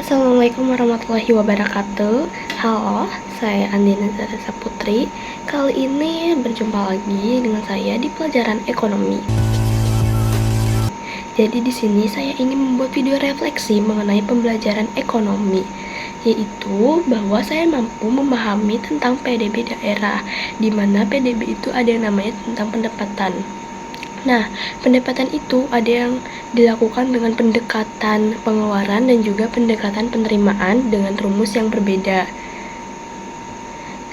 Assalamualaikum warahmatullahi wabarakatuh. Halo, saya Andina Zaresa Putri. Kali ini berjumpa lagi dengan saya di pelajaran ekonomi. Jadi di sini saya ingin membuat video refleksi mengenai pembelajaran ekonomi, yaitu bahwa saya mampu memahami tentang PDB daerah, di mana PDB itu ada yang namanya tentang pendapatan. Nah, pendapatan itu ada yang dilakukan dengan pendekatan pengeluaran dan juga pendekatan penerimaan dengan rumus yang berbeda.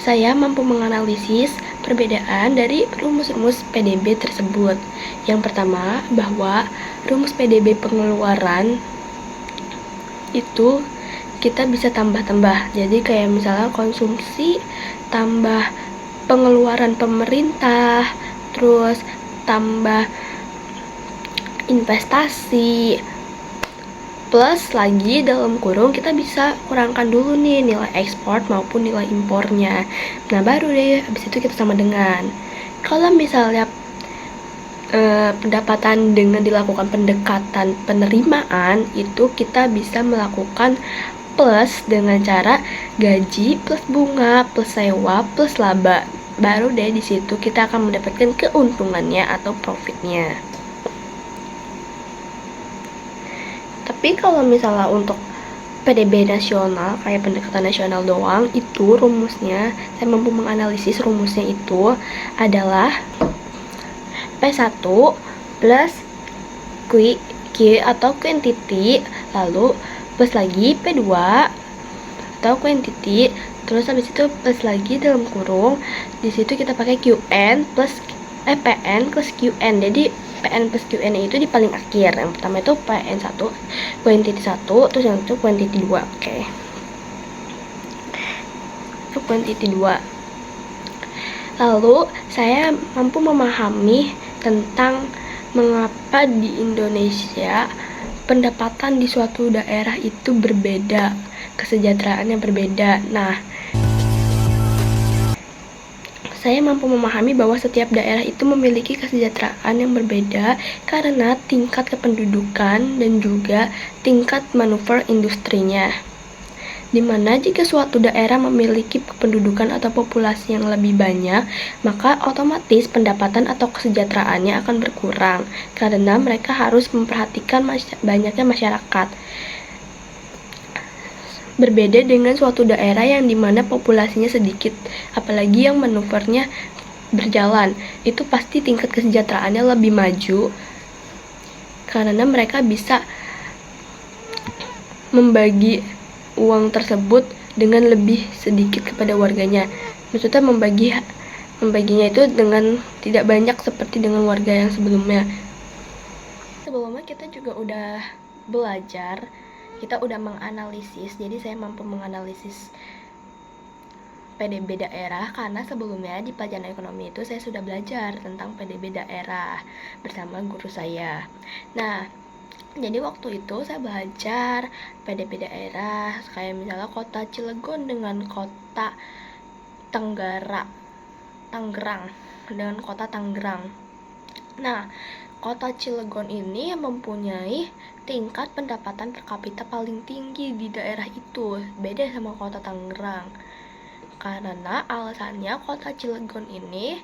Saya mampu menganalisis perbedaan dari rumus-rumus PDB tersebut. Yang pertama, bahwa rumus PDB pengeluaran itu kita bisa tambah-tambah. Jadi kayak misalnya konsumsi tambah pengeluaran pemerintah, terus tambah investasi, plus lagi dalam kurung kita bisa kurangkan dulu nih nilai ekspor maupun nilai impornya. Nah baru deh habis itu kita sama dengan kalau misalnya pendapatan dengan dilakukan pendekatan penerimaan itu kita bisa melakukan plus dengan cara gaji plus bunga plus sewa plus laba. Baru deh di situ kita akan mendapatkan keuntungannya atau profitnya. Tapi kalau misalnya untuk PDB nasional, kayak pendekatan nasional doang, itu rumusnya, saya mampu menganalisis rumusnya itu adalah P1 plus Q atau quantity, lalu plus lagi P2 atau quantity, terus habis itu plus lagi dalam kurung, di situ kita pakai QN plus PN plus QN. Jadi PN plus QN itu di paling akhir. Yang pertama itu PN 1, quantity 1, terus yang itu quantity 2. Oke. Itu quantity 2. Lalu saya mampu memahami tentang mengapa di Indonesia pendapatan di suatu daerah itu berbeda, kesejahteraannya berbeda. Nah, saya mampu memahami bahwa setiap daerah itu memiliki kesejahteraan yang berbeda karena tingkat kependudukan dan juga tingkat manuver industrinya. Dimana jika suatu daerah memiliki kependudukan atau populasi yang lebih banyak, maka otomatis pendapatan atau kesejahteraannya akan berkurang karena mereka harus memperhatikan banyaknya masyarakat. Berbeda dengan suatu daerah yang dimana populasinya sedikit, apalagi yang manuvernya berjalan, itu pasti tingkat kesejahteraannya lebih maju karena mereka bisa membagi uang tersebut dengan lebih sedikit kepada warganya. Maksudnya membaginya itu dengan tidak banyak seperti dengan warga yang sebelumnya. Sebelumnya kita juga udah belajar, kita udah menganalisis, jadi saya mampu menganalisis PDB daerah karena sebelumnya di pelajaran ekonomi itu saya sudah belajar tentang PDB daerah bersama guru saya. Nah, jadi waktu itu saya belajar PDB daerah kayak misalnya kota Cilegon dengan kota Tangerang dengan kota Tangerang. Nah, kota Cilegon ini mempunyai tingkat pendapatan per kapita paling tinggi di daerah itu, beda sama kota Tangerang. Karena alasannya kota Cilegon ini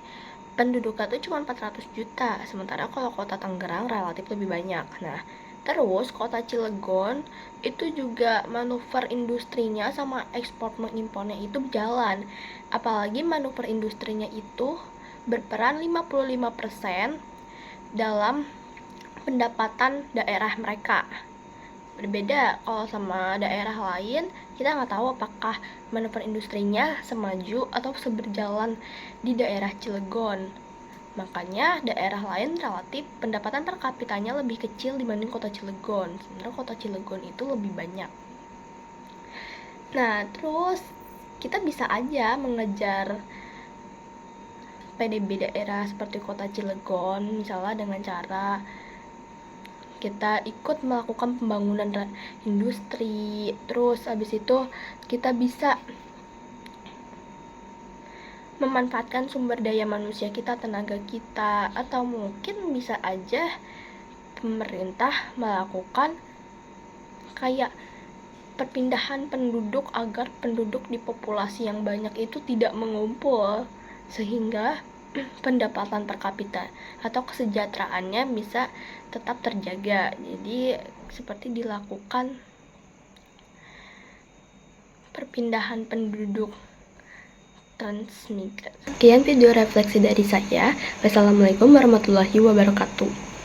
penduduknya tuh cuma 400 juta, sementara kalau kota Tangerang relatif lebih banyak. Nah, terus kota Cilegon itu juga manuver industrinya sama ekspor mengimpornya itu berjalan. Apalagi manuver industrinya itu berperan 55% dalam pendapatan daerah mereka. Berbeda kalau sama daerah lain, kita nggak tahu apakah manuver industrinya semaju atau seberjalan di daerah Cilegon. Makanya daerah lain relatif pendapatan per kapitanya lebih kecil dibanding kota Cilegon. Sebenarnya kota Cilegon itu lebih banyak. Nah, terus kita bisa aja mengejar PDB daerah seperti kota Cilegon, misalnya dengan cara kita ikut melakukan pembangunan industri. Terus habis itu kita bisa memanfaatkan sumber daya manusia kita, tenaga kita, atau mungkin bisa aja pemerintah melakukan kayak perpindahan penduduk agar penduduk di populasi yang banyak itu tidak mengumpul, sehingga pendapatan per kapita atau kesejahteraannya bisa tetap terjaga. Jadi seperti dilakukan perpindahan penduduk transmigran. Sekian video refleksi dari saya. Wassalamualaikum warahmatullahi wabarakatuh.